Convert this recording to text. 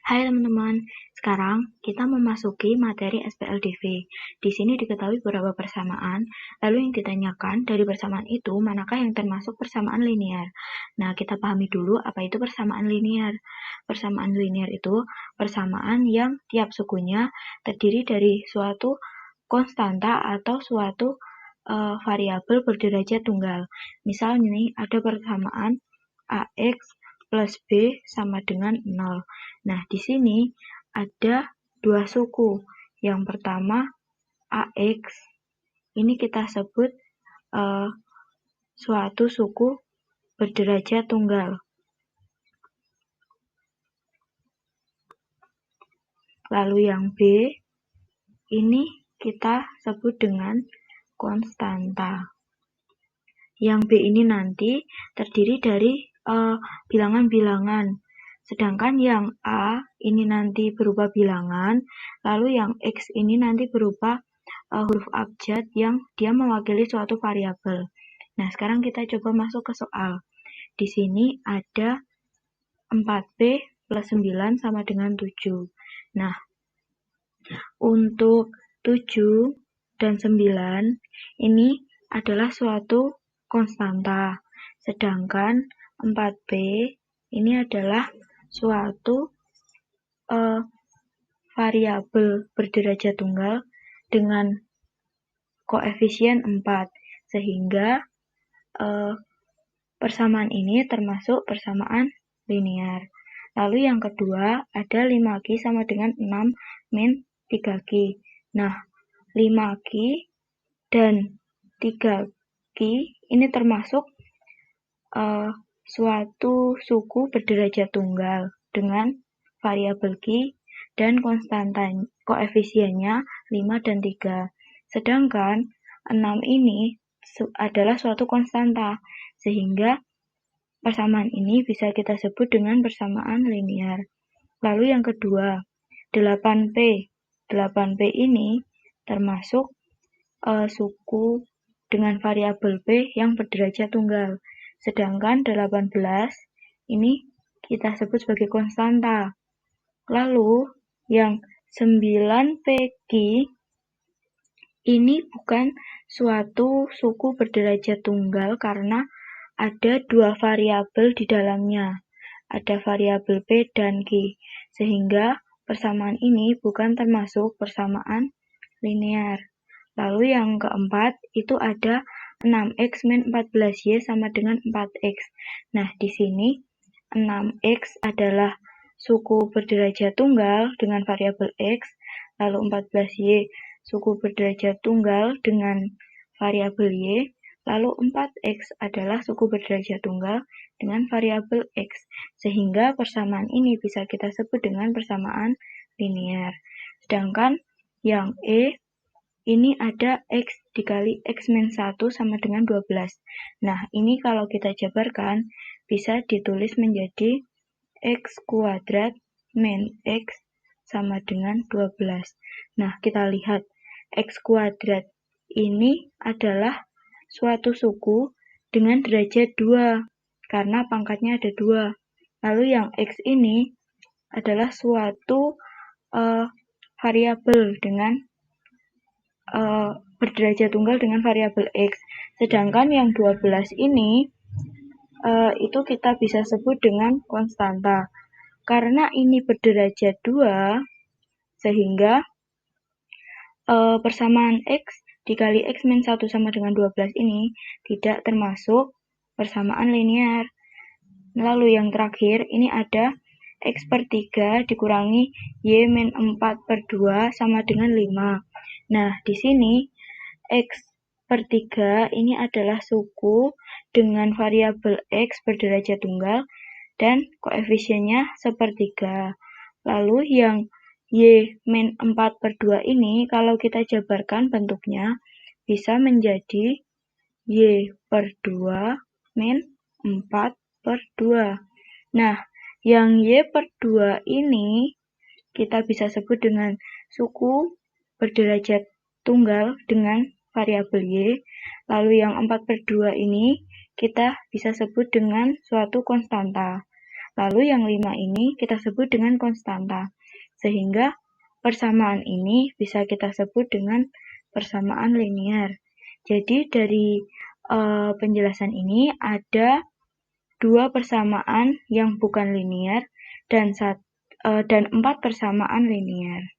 Hai teman-teman, sekarang kita memasuki materi SPLDV. Di sini diketahui beberapa persamaan, lalu yang ditanyakan dari persamaan itu manakah yang termasuk persamaan linear. Nah, kita pahami dulu apa itu persamaan linear. Persamaan linear itu persamaan yang tiap sukunya terdiri dari suatu konstanta atau suatu variabel berderajat tunggal. Misal nih, ada persamaan AX plus B sama dengan 0. Nah, di sini ada dua suku. Yang pertama, AX. Ini kita sebut suatu suku berderajat tunggal. Lalu yang B, ini kita sebut dengan konstanta. Yang B ini nanti terdiri dari bilangan-bilangan. Sedangkan yang A ini nanti berupa bilangan, lalu yang X ini nanti berupa huruf abjad yang dia mewakili suatu variabel. Nah, sekarang kita coba masuk ke soal. Di sini ada 4B plus 9 sama dengan 7. Nah, untuk 7 dan 9 ini adalah suatu konstanta. Sedangkan 4B ini adalah suatu variabel berderajat tunggal dengan koefisien 4. Sehingga persamaan ini termasuk persamaan linear. Lalu yang kedua ada 5Q sama dengan 6 min 3Q. Nah, 5Q dan 3Q ini termasuk suatu suku berderajat tunggal dengan variabel Q dan konstanta koefisiennya 5 dan 3. Sedangkan 6 ini adalah suatu konstanta, sehingga persamaan ini bisa kita sebut dengan persamaan linear. Lalu yang kedua, 8P. 8P ini termasuk suku dengan variabel P yang berderajat tunggal. Sedangkan 18 ini kita sebut sebagai konstanta. Lalu yang 9PQ ini bukan suatu suku berderajat tunggal karena ada dua variabel di dalamnya. Ada variabel P dan Q. Sehingga persamaan ini bukan termasuk persamaan linear. Lalu yang keempat itu ada 6X min 14Y sama dengan 4X. Nah, di sini 6X adalah suku berderajat tunggal dengan variabel X, lalu 14Y suku berderajat tunggal dengan variabel Y, lalu 4X adalah suku berderajat tunggal dengan variabel X. Sehingga persamaan ini bisa kita sebut dengan persamaan linear. Sedangkan yang E ini ada X dikali X min 1 sama dengan 12. Nah, ini kalau kita jabarkan bisa ditulis menjadi X kuadrat min X sama dengan 12. Nah, kita lihat X kuadrat ini adalah suatu suku dengan derajat 2 karena pangkatnya ada 2. Lalu yang X ini adalah suatu variabel dengan berderajat tunggal dengan variabel X. Sedangkan yang 12 ini itu kita bisa sebut dengan konstanta. Karena ini berderajat 2, sehingga persamaan X dikali X min 1 sama dengan 12 ini tidak termasuk persamaan linear. Lalu yang terakhir, ini ada X per 3 dikurangi Y min 4 per 2 sama dengan 5. Nah, di sini X per 3 ini adalah suku dengan variabel X berderajat tunggal dan koefisiennya sepertiga. Lalu yang Y min 4 per 2 ini kalau kita jabarkan bentuknya bisa menjadi Y per 2 min 4 per 2. Nah, yang Y per 2 ini kita bisa sebut dengan suku berderajat tunggal dengan variabel Y. Lalu yang 4 per 2 ini kita bisa sebut dengan suatu konstanta. Lalu yang 5 ini kita sebut dengan konstanta. Sehingga persamaan ini bisa kita sebut dengan persamaan linier. Jadi dari penjelasan ini ada 2 persamaan yang bukan linier dan 4 persamaan linier.